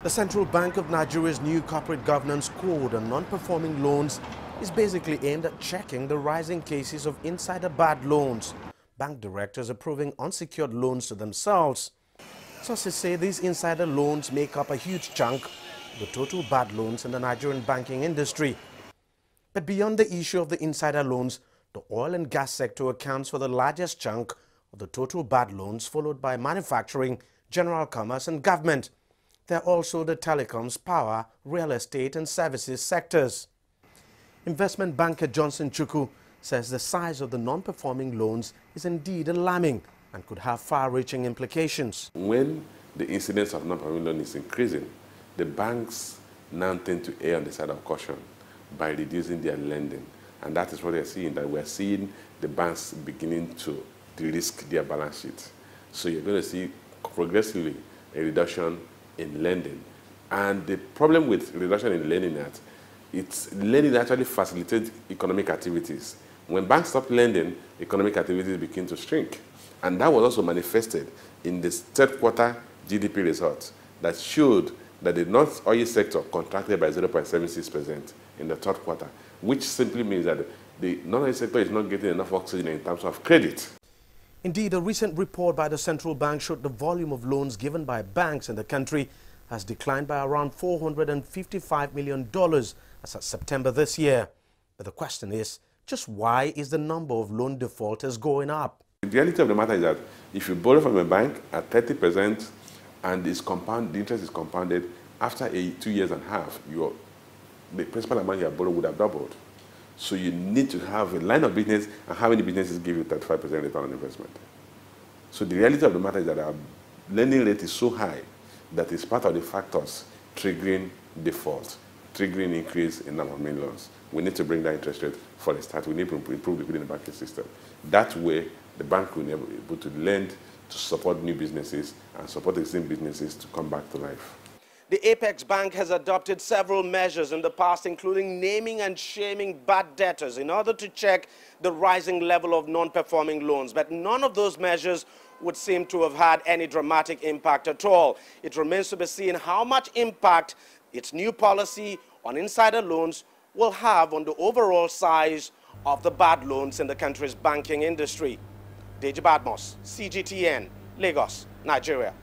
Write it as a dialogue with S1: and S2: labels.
S1: The Central Bank of Nigeria's new corporate governance code on non-performing loans is basically aimed at checking the rising cases of insider bad loans, bank directors approving unsecured loans to themselves. Sources say these insider loans make up a huge chunk of the total bad loans in the Nigerian banking industry. But beyond the issue of the insider loans, the oil and gas sector accounts for the largest chunk of the total bad loans, followed by manufacturing, general commerce and government. There are also the telecoms, power, real estate and services sectors. Investment banker Johnson Chukwu says the size of the non-performing loans is indeed alarming and could have far-reaching implications.
S2: When the incidence of non-performing loan is increasing, the banks now tend to err on the side of caution by reducing their lending. And that is what they're seeing, that we're seeing the banks beginning to de-risk their balance sheet. So you're going to see progressively a reduction in lending. And the problem with reduction in lending is lending actually facilitates economic activities. When banks stop lending, economic activities begin to shrink. And that was also manifested in the third quarter GDP results that showed that the non-oil sector contracted by 0.76% in the third quarter, which simply means that the non-oil sector is not getting enough oxygen in terms of credit.
S1: Indeed, a recent report by the central bank showed the volume of loans given by banks in the country has declined by around $455 million as of September this year. But the question is, just why is the number of loan defaulters going up?
S2: The reality of the matter is that if you borrow from a bank at 30% and the interest is compounded, after 2 years and a half, the principal amount you have borrowed would have doubled. So you need to have a line of business, and how many businesses give you 35% return on investment? So the reality of the matter is that our lending rate is so high that it's part of the factors triggering default, triggering increase in non-performing loans. We need to bring that interest rate for a start. We need to improve liquidity in the banking system. That way, the bank will be able to lend to support new businesses and support existing businesses to come back to life.
S1: The Apex Bank has adopted several measures in the past, including naming and shaming bad debtors in order to check the rising level of non-performing loans. But none of those measures would seem to have had any dramatic impact at all. It remains to be seen how much impact its new policy on insider loans will have on the overall size of the bad loans in the country's banking industry. Deji Badmus, CGTN, Lagos, Nigeria.